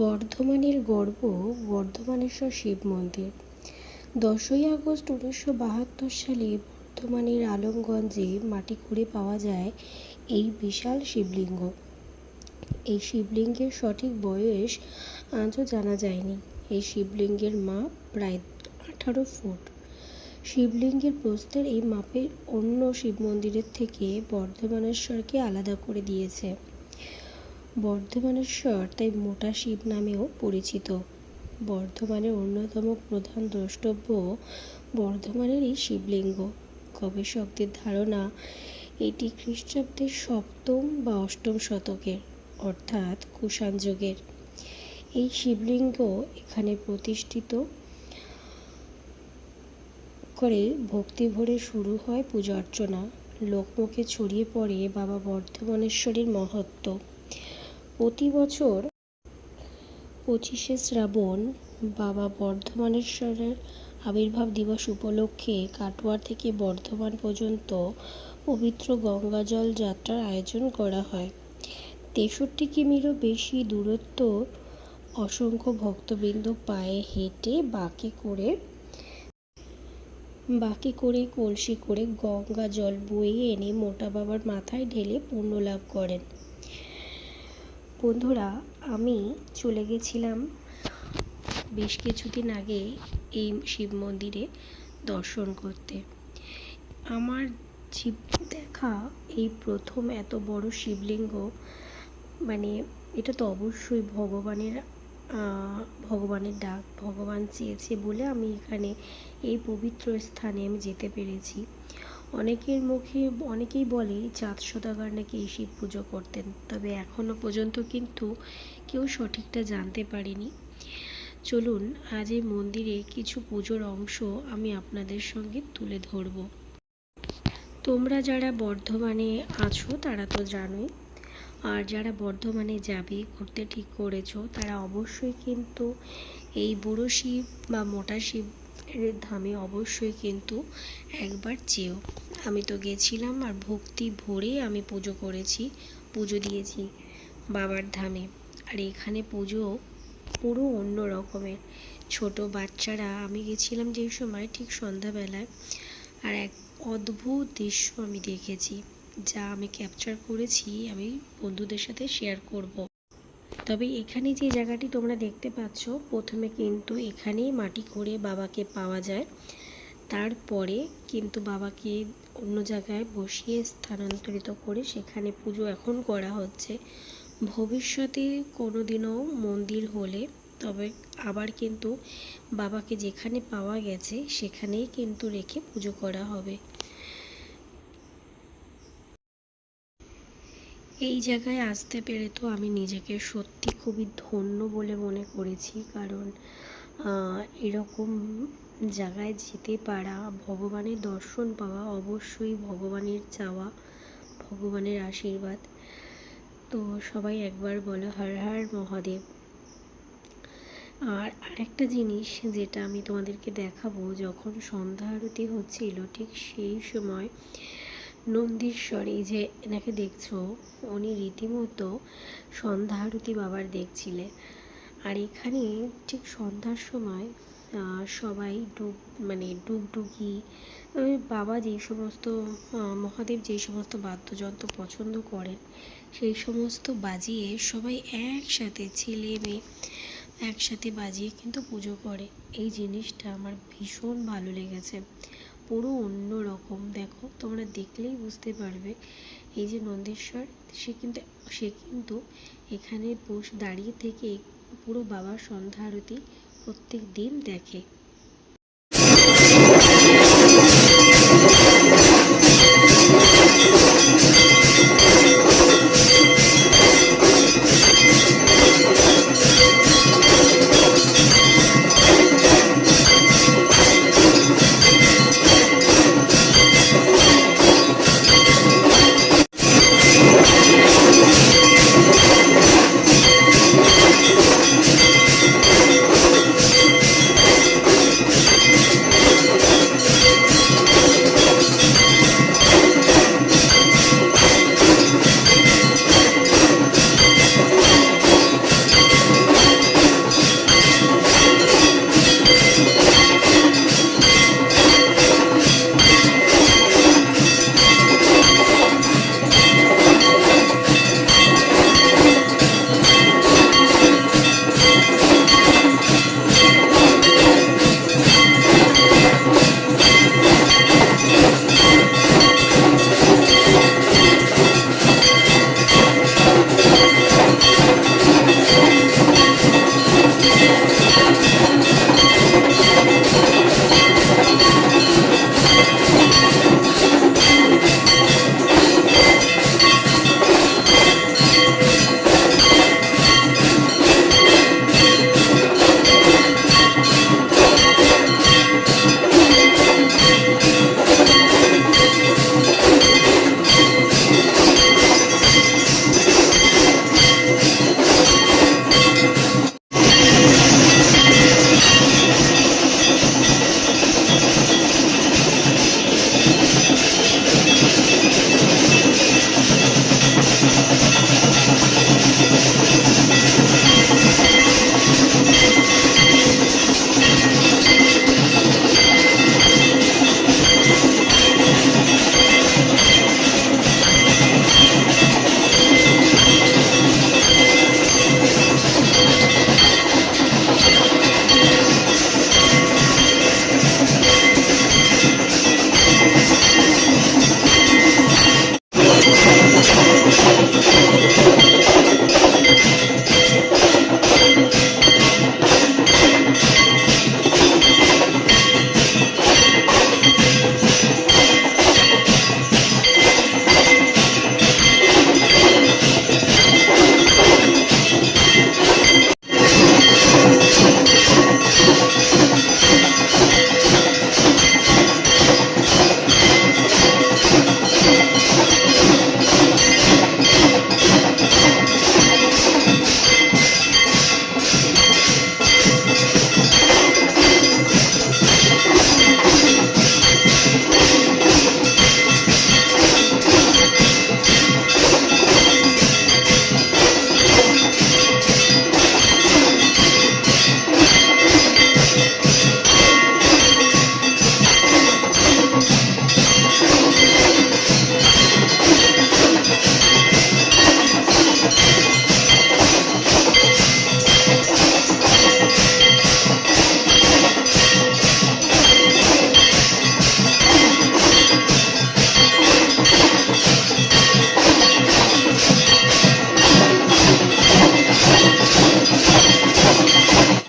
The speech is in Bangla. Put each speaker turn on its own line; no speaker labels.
বর্ধমানের গর্ব বর্ধমানেশ্বর শিব মন্দির। 10ই আগস্ট 1972 সালে বর্ধমানের আলমগঞ্জে মাটি খুঁড়ে পাওয়া যায় এই বিশাল শিবলিঙ্গ। এই শিবলিঙ্গের সঠিক বয়স আজও জানা যায়নি। এই শিবলিঙ্গের মাপ প্রায় 18 ফুট। শিবলিঙ্গের প্রস্থের এই মাপের অন্য শিব মন্দিরের থেকে বর্ধমানেশ্বরকে আলাদা করে দিয়েছে। বর্ধমানেশ্বর তাই মোটা শিব নামেও পরিচিত। বর্ধমানের অন্যতম প্রধান দ্রষ্টব্য বর্ধমানের এই শিবলিঙ্গ। গবেষকদের ধারণা এটি খ্রিস্টাব্দের 7ম বা 8ম শতকের, অর্থাৎ কুষাণ যুগের। এই শিবলিঙ্গ এখানে প্রতিষ্ঠিত করে ভক্তি ভরে শুরু হয় পূজা অর্চনা। লোকমুখে ছড়িয়ে পড়ে বাবা বর্ধমানেশ্বরীর মহত্ত্ব। প্রতি বছর 25শে শ্রাবণ বাবা বর্ধমানেশ্বরের আবির্ভাব দিবস উপলক্ষে কাটোয়া থেকে বর্ধমান পর্যন্ত পবিত্র গঙ্গাজল যাত্রার আয়োজন করা হয়। 63 কিমিরও বেশি দূরত্ব অসংখ্য ভক্তবৃন্দ পায়ে হেঁটে বাঁকে করে কলসি করে গঙ্গা জল বয়ে এনে মোটা বাবার মাথায় ঢেলে পুণ্য লাভ করেন। বন্ধুরা, আমি চলে গেছিলাম বেশ কিছুদিন আগে এই শিব মন্দিরে দর্শন করতে। আমার দেখা এই প্রথম এত বড় শিবলিঙ্গ। এটা তো অবশ্যই ভগবানের ডাক, ভগবান চেয়েছে বলে আমি এখানে এই পবিত্র স্থানে আমি যেতে পেরেছি। অনেকেই বলে চাঁদ সওদাগর নাকি এই শিব পুজো করতেন, তবে এখনো পর্যন্ত কিন্তু কেউ সঠিকটা জানতে পারেনি। চলুন আজ এই মন্দিরে কিছু পুজোর অংশ আমি আপনাদের সঙ্গে তুলে ধরব। তোমরা যারা বর্ধমানে আছো তারা তো জানোই, আর যারা বর্ধমানে যাবে ঘুরতে ঠিক করেছো তারা অবশ্যই কিন্তু এই বুড়ো শিব বা মোটা শিবের ধামে অবশ্যই কিন্তু একবার যেও। আমি তো গেছিলাম আর ভক্তি ভরে আমি পুজো দিয়েছি বাবার ধামে। আর এখানে পুজো পুরো অন্য রকমের। ছোট বাচ্চারা, আমি গেছিলাম যেই সময় ঠিক সন্ধ্যাবেলায়, আর এক অদ্ভুত দৃশ্য আমি দেখেছি, যা আমি ক্যাপচার করেছি, আমি বন্ধুদের সাথে শেয়ার করব। তবে এখানে যে জায়গাটি তোমরা দেখতে পাচ্ছ, প্রথমে কিন্তু এখানেই মাটি করে বাবাকে পাওয়া যায়। তারপরে কিন্তু বাবাকে অন্য জায়গায় বসিয়ে স্থানান্তরিত করে সেখানে পুজো এখন করা হচ্ছে। ভবিষ্যতে কোনো দিনও মন্দির হলে তবে আবার কিন্তু বাবাকে যেখানে পাওয়া গেছে সেখানেই কিন্তু রেখে পুজো করা হবে। এই জায়গায় আসতে পেরে তো আমি নিজেকে সত্যি খুবই ধন্য বলে মনে করেছি, কারণ এরকম জায়গায় যেতে পারা, ভগবানের দর্শন পাওয়া অবশ্যই ভগবানের চাওয়া, ভগবানের আশীর্বাদ। তো সবাই একবার বলো হর হর মহাদেব। আর আরেকটা জিনিস যেটা আমি তোমাদেরকে দেখাবো, যখন সন্ধ্যা আরতি হচ্ছিল ঠিক সেই সময় নন্দীশ্বর, এই যে এনাকে দেখছো, উনি রীতিমতো সন্ধ্যা আরতি বাবার দেখছিলেন। আর এখানে ঠিক সন্ধ্যার সময় সবাই ডুগডুগি, বাবা যেই সমস্ত মহাদেব যেই সমস্ত বাদ্যযন্ত্র পছন্দ করেন সেই সমস্ত বাজিয়ে সবাই একসাথে, ছেলে মেয়ে একসাথে বাজিয়ে কিন্তু পুজো করে। এই জিনিসটা আমার ভীষণ ভালো লেগেছে, পুরো অন্য রকম। দেখো, তোমরা দেখলেই বুঝতে পারবে। এই যে নন্দেশ্বর, সে কিন্তু এখানে দাঁড়িয়ে থেকে পুরো বাবার সন্ধ্যা আরতি প্রত্যেক দিন দেখে।